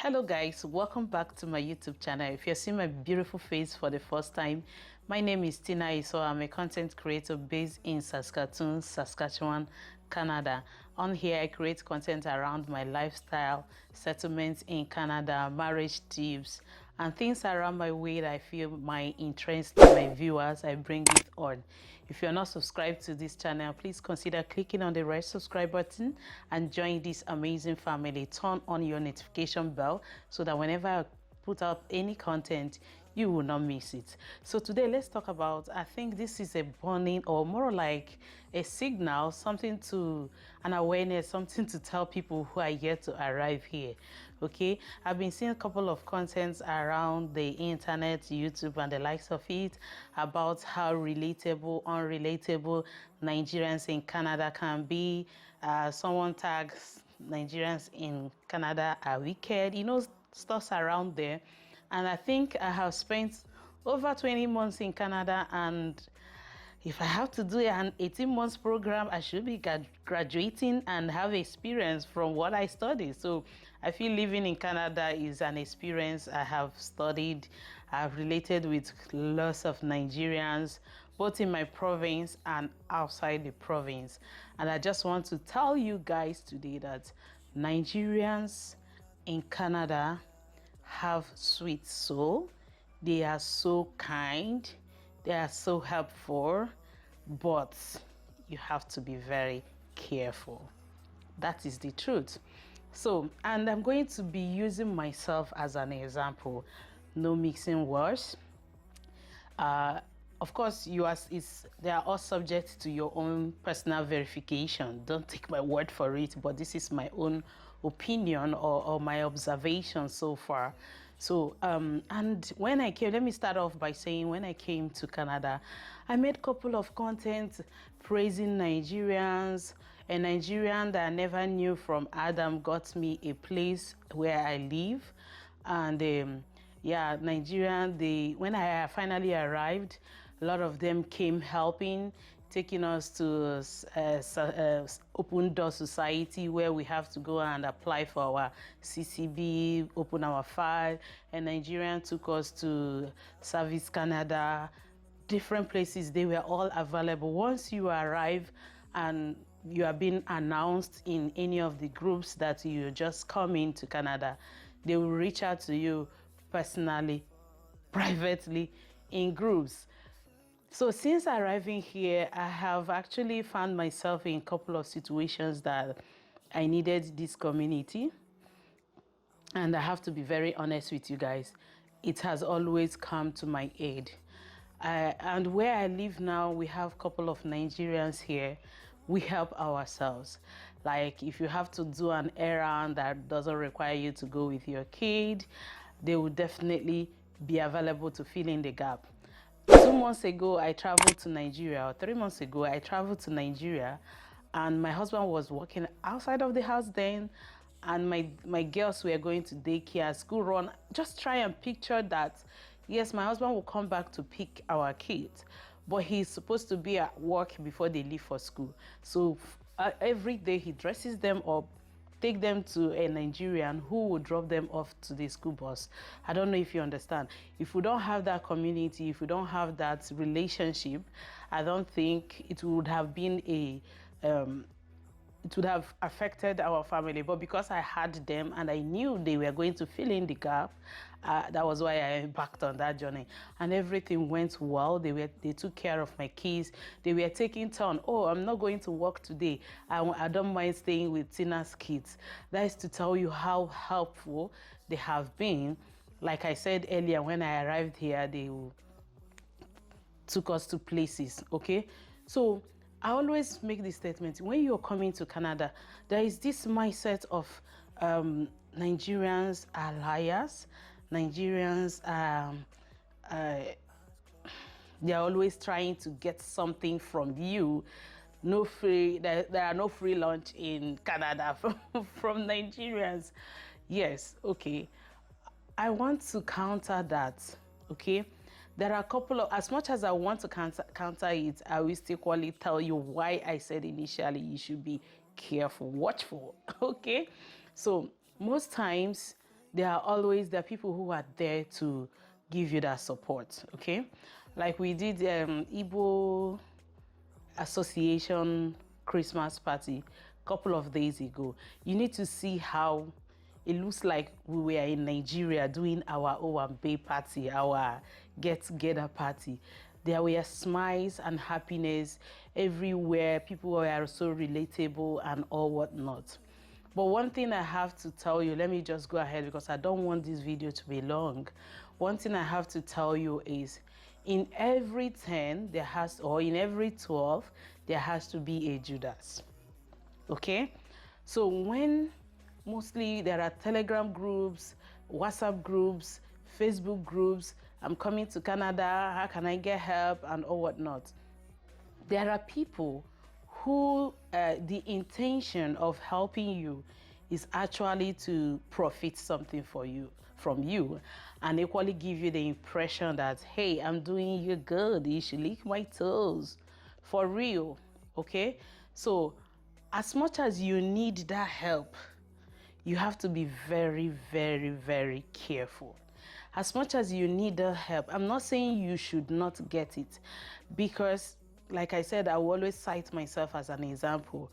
Hello guys, welcome back to my YouTube channel. If you're seeing my beautiful face for the first time, my name is Isoa. I'm a content creator based in Saskatchewan, Canada. On here I create content around my lifestyle, settlements in Canada, marriage tips, and things around my way that I feel my interest to my viewers. I bring it on. If you're not subscribed to this channel, please consider clicking on the red subscribe button and join this amazing family. Turn on your notification bell so that whenever I put out any content, you will not miss it. So today let's talk about, I think this is a warning or more like a signal, something to an awareness, something to tell people who are yet to arrive here. Okay, I've been seeing a couple of contents around the internet, YouTube and the likes of it about how relatable, unrelatable Nigerians in Canada can be. Someone tags Nigerians in Canada are wicked, stuff around there. And I think I have spent over 20 months in Canada, and if I have to do an 18 months program, I should be graduating and have experience from what I studied. So I feel living in Canada is an experience. I have studied, I've related with lots of Nigerians, both in my province and outside the province. And I just want to tell you guys today that Nigerians in Canada have sweet soul. They are so kind. They are so helpful, but you have to be very careful. That is the truth. So, and I'm going to be using myself as an example. No mixing words. Of course, they are all subject to your own personal verification. Don't take my word for it, but this is my own opinion or my observation so far. So, and when I came, let me start off by saying when I came to Canada, I made a couple of content praising Nigerians. A Nigerian that I never knew from Adam got me a place where I live. And yeah, Nigerian, when I finally arrived, a lot of them came helping, taking us to Open Door Society, where we have to go and apply for our CCB, open our file. And Nigerian took us to Service Canada, different places. They were all available. Once you arrive and you are being announced in any of the groups that you just come into Canada, they will reach out to you personally, privately, in groups. So since arriving here, I have actually found myself in a couple of situations that I needed this community. And I have to be very honest with you guys, it has always come to my aid. And where I live now, we have a couple of Nigerians here. We help ourselves. Like if you have to do an errand that doesn't require you to go with your kid, they will definitely be available to fill in the gap. 2 months ago, I traveled to Nigeria, or 3 months ago, I traveled to Nigeria, and my husband was working outside of the house then, and my girls were going to daycare, school run. Just try and picture that. Yes, my husband will come back to pick our kids, but he's supposed to be at work before they leave for school. So every day he dresses them up, take them to a Nigerian who will drop them off to the school bus. I don't know if you understand. If we don't have that community, if we don't have that relationship, I don't think it would have been it would have affected our family. But because I had them and I knew they were going to fill in the gap, that was why I embarked on that journey. And everything went well. They took care of my kids. They were taking turn. Oh, I'm not going to work today. I don't mind staying with Tina's kids. That is to tell you how helpful they have been. Like I said earlier, when I arrived here, they took us to places, okay? So I always make this statement: when you're coming to Canada, there is this mindset of Nigerians are liars, Nigerians they're always trying to get something from you. There are no free lunch in Canada from Nigerians. Yes, okay. I want to counter that, okay? There are a couple of, as much as I want to counter it, I will still equally tell you why I said initially you should be careful, watchful, okay? So most times there are people who are there to give you that support, okay? Like we did Igbo Association Christmas party a couple of days ago. You need to see how it looks like we were in Nigeria doing our Owambe party, our get-together party. There were smiles and happiness everywhere. People were so relatable and all whatnot. But one thing I have to tell you, let me just go ahead because I don't want this video to be long. One thing I have to tell you is in every 10 there has, or in every 12, there has to be a Judas. Okay? So when mostly there are Telegram groups, WhatsApp groups, Facebook groups, I'm coming to Canada, how can I get help and all whatnot. There are people who the intention of helping you is actually to profit something from you and equally give you the impression that, hey, I'm doing you good, you should lick my toes. For real, okay? So as much as you need that help, you have to be very, very, very careful. As much as you need the help, I'm not saying you should not get it, because like I said, I will always cite myself as an example.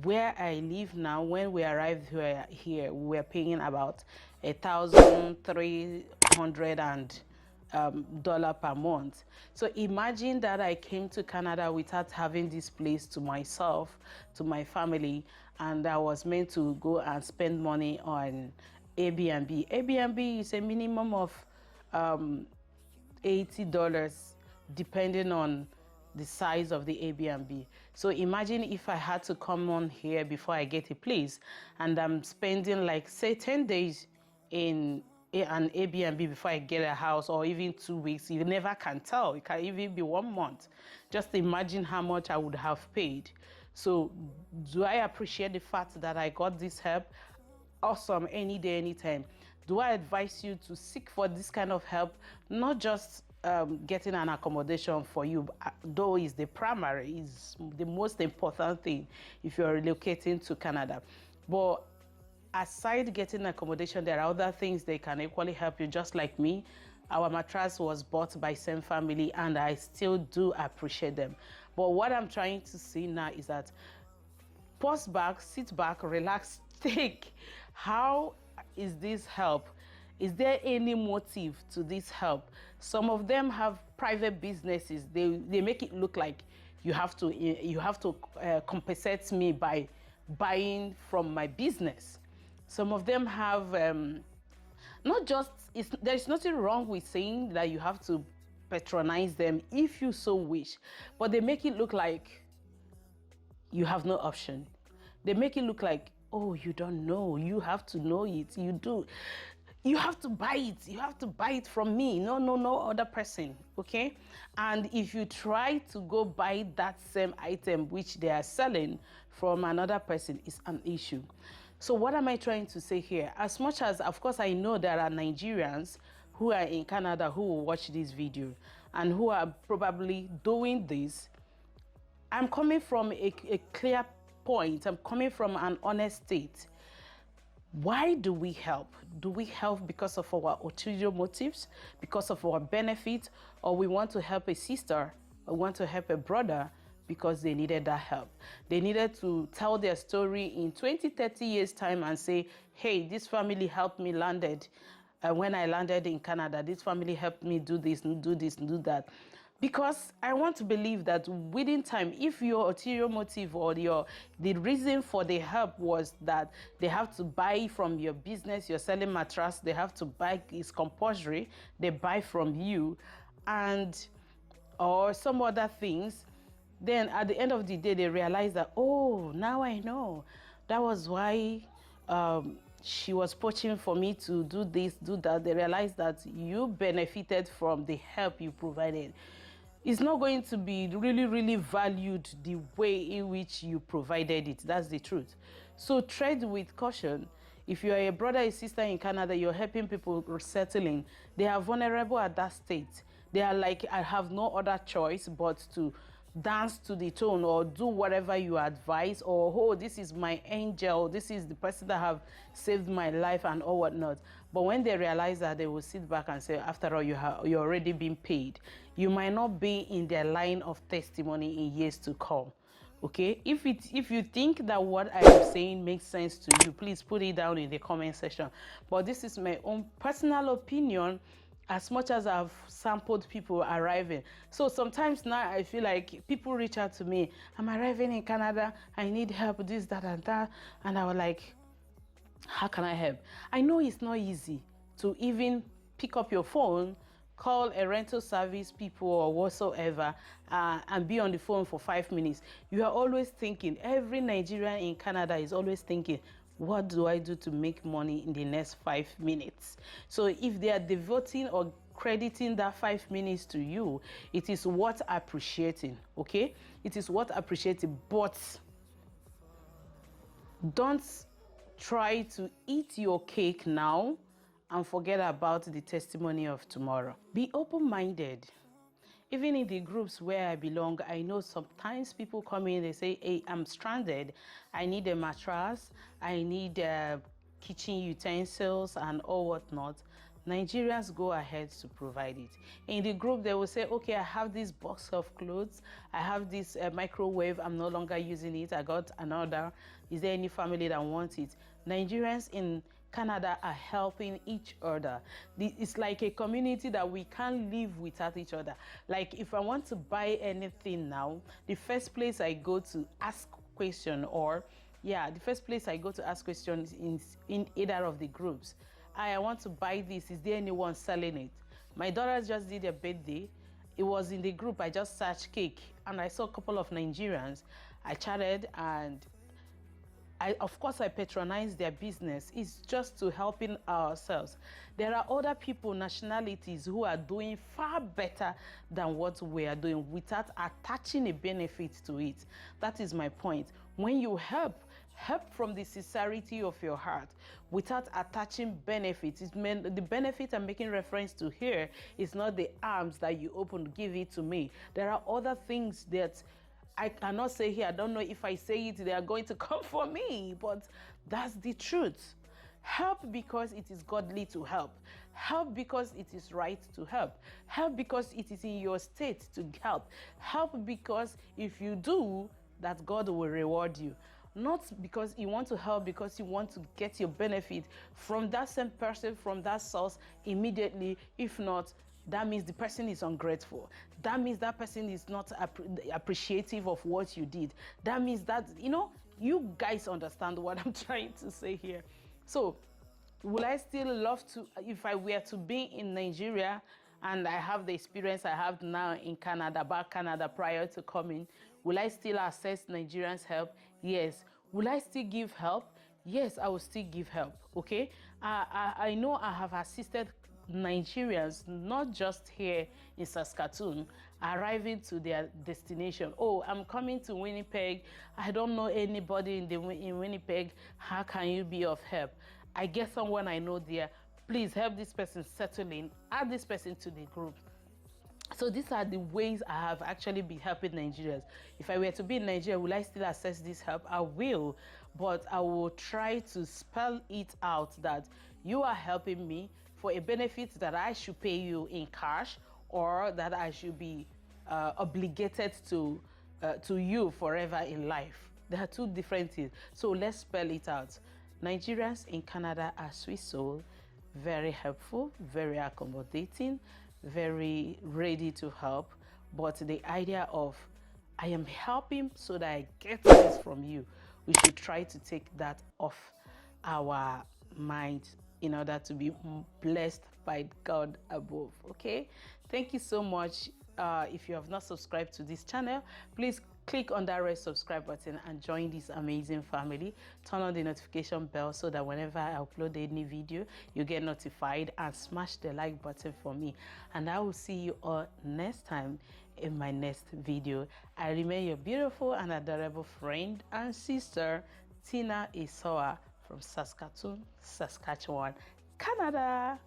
Where I live now, when we arrived here, we were paying about $1,300 per month. So imagine that I came to Canada without having this place to myself, to my family, and I was meant to go and spend money on Airbnb. Airbnb is a minimum of $80 depending on the size of the Airbnb. So imagine if I had to come on here before I get a place and I'm spending like say 10 days in an Airbnb before I get a house, or even 2 weeks. You never can tell. It can even be 1 month. Just imagine how much I would have paid. So do I appreciate the fact that I got this help? Awesome, any day, anytime. Do I advise you to seek for this kind of help? Not just getting an accommodation for you, though is the primary, is the most important thing if you're relocating to Canada. But aside getting accommodation, there are other things that can equally help you. Just like me, our mattress was bought by same family and I still do appreciate them. But what I'm trying to see now is that pause back, sit back, relax, think. How is this help? Is there any motive to this help? Some of them have private businesses. They make it look like you have to compensate me by buying from my business. Some of them have not just, there's nothing wrong with saying that you have to patronize them if you so wish, but they make it look like you have no option. They make it look like, oh, you don't know, you have to know it, you do. You have to buy it. You have to buy it from me. No other person, okay? And if you try to go buy that same item which they are selling from another person, it's an issue. So what am I trying to say here? As much as, of course, I know there are Nigerians who are in Canada who will watch this video and who are probably doing this, I'm coming from a clear point. I'm coming from an honest state. Why do we help? Do we help because of our ulterior motives, because of our benefit, or we want to help a sister or want to help a brother because they needed that help? They needed to tell their story in 20, 30 years time and say, hey, this family helped me landed. When I landed in Canada, this family helped me do this, do this, do that. Because I want to believe that within time, if your ulterior motive or the reason for the help was that they have to buy from your business, you're selling mattress, they have to buy, it's compulsory, they buy from you, and or some other things, then at the end of the day, they realize that, oh, now I know. That was why she was poaching for me to do this, do that. They realize that you benefited from the help you provided. It's not going to be really, really valued the way in which you provided it. That's the truth. So tread with caution. If you're a brother or sister in Canada, you're helping people settling, they are vulnerable at that state. They are like, I have no other choice but to dance to the tone or do whatever you advise, or, oh, this is my angel, this is the person that have saved my life and all whatnot. But when they realize that, they will sit back and say, after all, you're already being paid. You might not be in their line of testimony in years to come. Okay, if you think that what I am saying makes sense to you, please put it down in the comment section. But this is my own personal opinion, as much as I've sampled people arriving. So sometimes now I feel like people reach out to me, I'm arriving in Canada, I need help, this, that, and that. And I was like, how can I help? I know it's not easy to even pick up your phone, call a rental service people or whatsoever, and be on the phone for 5 minutes. You are always thinking, every Nigerian in Canada is always thinking, what do I do to make money in the next 5 minutes? So if they are devoting or crediting that 5 minutes to you, it is worth appreciating, okay? It is worth appreciating, but don't try to eat your cake now and forget about the testimony of tomorrow. Be open-minded. Even in the groups where I belong, I know sometimes people come in, they say, hey, I'm stranded. I need a mattress. I need kitchen utensils and all whatnot. Nigerians go ahead to provide it. In the group, they will say, okay, I have this box of clothes. I have this microwave. I'm no longer using it. I got another. Is there any family that wants it? Nigerians in Canada are helping each other. It's like a community that we can't live without each other. Like if I want to buy anything now, the first place I go to ask question, or the first place I go to ask questions in either of the groups. I want to buy this. Is there anyone selling it? My daughter just did a birthday. It was in the group. I just searched cake and I saw a couple of Nigerians. I chatted and of course, I patronize their business. It's just to helping ourselves. There are other people, nationalities, who are doing far better than what we are doing without attaching a benefit to it. That is my point. When you help from the sincerity of your heart without attaching benefits. The benefit I'm making reference to here is not the arms that you open, give it to me. There are other things that I cannot say here. I don't know if I say it, they are going to come for me, but that's the truth. Help because it is godly to help. Help because it is right to help. Help because it is in your state to help. Help because if you do, that God will reward you. Not because you want to help, because you want to get your benefit from that same person, from that source immediately. If not, that means the person is ungrateful. That means that person is not appreciative of what you did. That means that, you guys understand what I'm trying to say here. So, would I still love to, if I were to be in Nigeria and I have the experience I have now in Canada, back Canada prior to coming, will I still access Nigerians' help? Yes. Will I still give help? Yes, I will still give help, okay? I know I have assisted Nigerians, not just here in Saskatoon, arriving to their destination. Oh, I'm coming to Winnipeg. I don't know anybody in Winnipeg. How can you be of help? I get someone I know there. Please help this person settle in. Add this person to the group. So these are the ways I have actually been helping Nigerians. If I were to be in Nigeria, will I still access this help? I will, but I will try to spell it out that you are helping me for a benefit that I should pay you in cash, or that I should be obligated to you forever in life. There are two different things. So let's spell it out. Nigerians in Canada are sweet soul, very helpful, very accommodating, very ready to help. But the idea of I am helping so that I get this from you, we should try to take that off our mind in order to be blessed by God above. Okay, thank you so much. If you have not subscribed to this channel, please click on that red subscribe button and join this amazing family. Turn on the notification bell so that whenever I upload any video, you get notified, and smash the like button for me. And I will see you all next time in my next video. I remain your beautiful and adorable friend and sister, Tina Isoa, from Saskatoon, Saskatchewan, Canada.